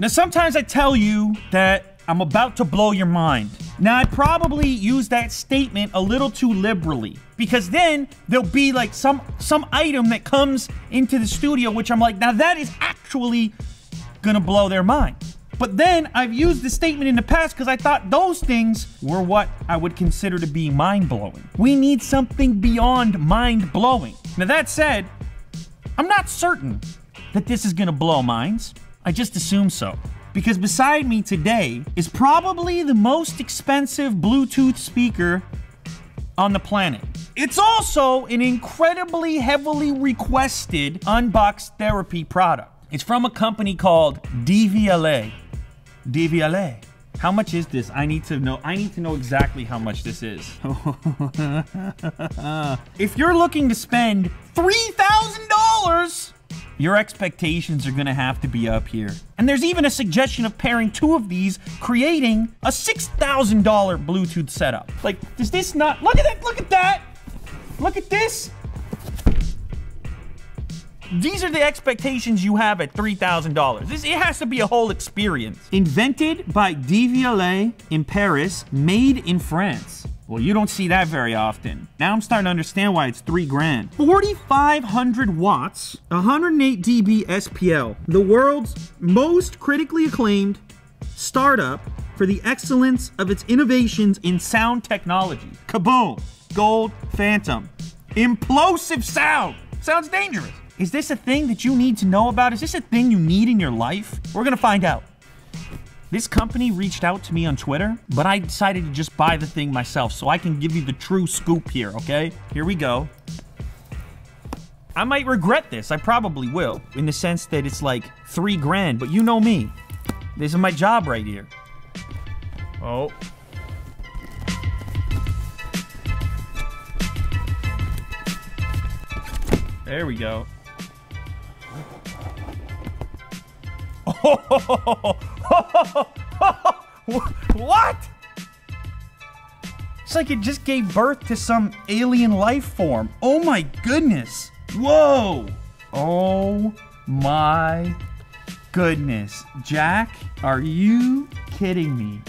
Now, sometimes I tell you that I'm about to blow your mind. Now, I probably use that statement a little too liberally, because then there'll be like some item that comes into the studio, which I'm like, now that is actually gonna blow their mind. But then I've used the statement in the past because I thought those things were what I would consider to be mind-blowing. We need something beyond mind-blowing. Now, that said, I'm not certain that this is gonna blow minds. I just assume so. Because beside me today is probably the most expensive Bluetooth speaker on the planet. It's also an incredibly heavily requested unbox therapy product. It's from a company called Devialet. Devialet. How much is this? I need to know exactly how much this is. If you're looking to spend $3,000, your expectations are gonna have to be up here. And there's even a suggestion of pairing two of these, creating a $6,000 Bluetooth setup. Like, does this not, look at that, look at that! Look at this! These are the expectations you have at $3,000. It has to be a whole experience. Invented by Devialet in Paris, made in France. Well, you don't see that very often. Now I'm starting to understand why it's $3 grand. 4,500 watts, 108 dB SPL. The world's most critically acclaimed startup for the excellence of its innovations in sound technology. Kaboom! Gold Phantom. Implosive sound. Sounds dangerous. Is this a thing that you need to know about? Is this a thing you need in your life? We're gonna find out. This company reached out to me on Twitter, but I decided to just buy the thing myself so I can give you the true scoop here, okay? Here we go. I might regret this, I probably will, in the sense that it's like $3 grand, but you know me. This is my job right here. Oh. There we go. What? It's like it just gave birth to some alien life form. Oh my goodness. Whoa. Oh my goodness. Jack, are you kidding me?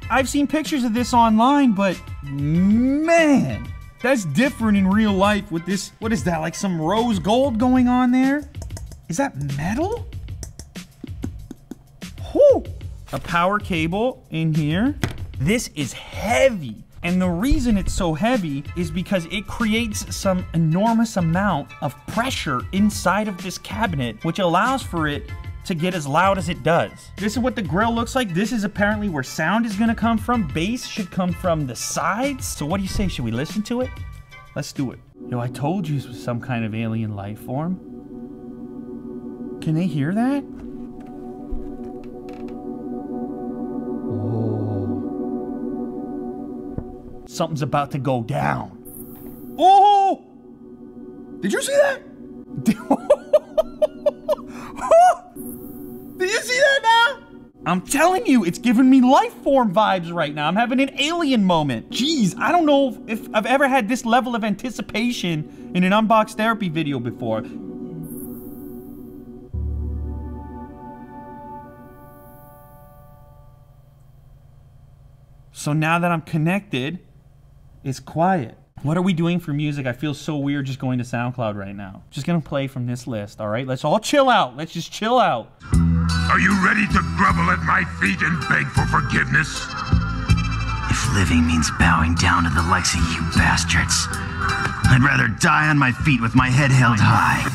I've seen pictures of this online, but man, that's different in real life with this. What is that, like some rose gold going on there? Is that metal? Whew. A power cable in here. This is heavy. And the reason it's so heavy is because it creates some enormous amount of pressure inside of this cabinet, which allows for it to get as loud as it does. This is what the grill looks like. This is apparently where sound is gonna come from. Bass should come from the sides. So what do you say, should we listen to it? Let's do it. Yo, I told you this was some kind of alien life form. Can they hear that? Oh. Something's about to go down. Oh! Did you see that? Did you see that now? I'm telling you, it's giving me life form vibes right now. I'm having an alien moment. Jeez, I don't know if I've ever had this level of anticipation in an unbox therapy video before. So now that I'm connected, it's quiet. What are we doing for music? I feel so weird just going to SoundCloud right now. Just gonna play from this list, all right? Let's all chill out. Let's just chill out. Are you ready to grovel at my feet and beg for forgiveness? If living means bowing down to the likes of you bastards, I'd rather die on my feet with my head held high.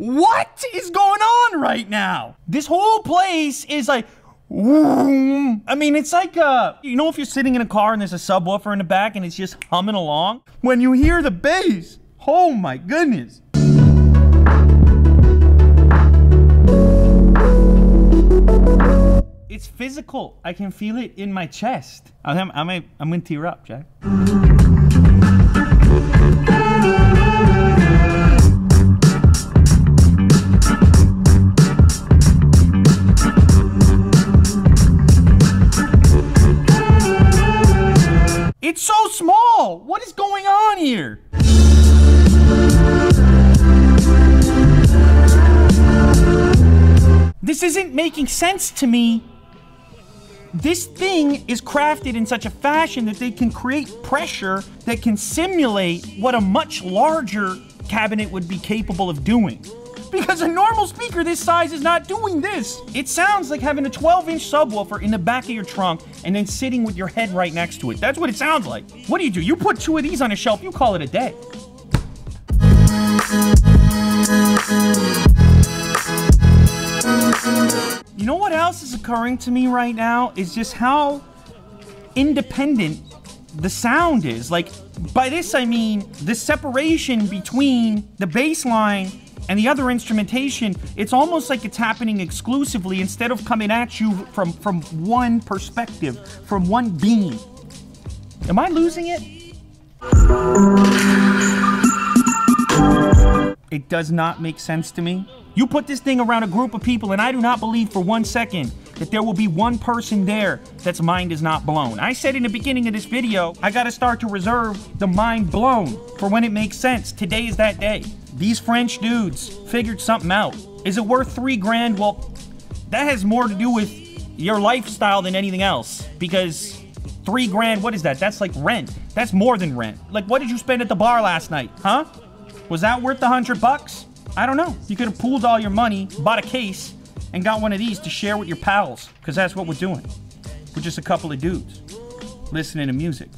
What is going on right now? This whole place is like, whoom. I mean, it's like, you know, if you're sitting in a car and there's a subwoofer in the back and it's just humming along? When you hear the bass, oh my goodness. It's physical. I can feel it in my chest. I'm gonna tear up, Jack. It's so small! What is going on here? This isn't making sense to me. This thing is crafted in such a fashion that they can create pressure that can simulate what a much larger cabinet would be capable of doing. Because a normal speaker this size is not doing this. It sounds like having a 12-inch subwoofer in the back of your trunk and then sitting with your head right next to it. That's what it sounds like. What do? You put 2 of these on a shelf, you call it a day. You know what else is occurring to me right now is just how independent the sound is. Like, by this I mean the separation between the bass line and the other instrumentation. It's almost like it's happening exclusively instead of coming at you from one perspective, from one beam. Am I losing it? It does not make sense to me. You put this thing around a group of people and I do not believe for 1 second that there will be one person there that's mind is not blown. I said in the beginning of this video, I gotta start to reserve the mind blown for when it makes sense. Today is that day. These French dudes figured something out. Is it worth $3 grand? Well, that has more to do with your lifestyle than anything else. Because $3 grand, what is that? That's like rent. That's more than rent. Like, what did you spend at the bar last night, huh? Was that worth the $100? I don't know. You could have pooled all your money, bought a case, and got one of these to share with your pals. Because that's what we're doing. We're just a couple of dudes listening to music.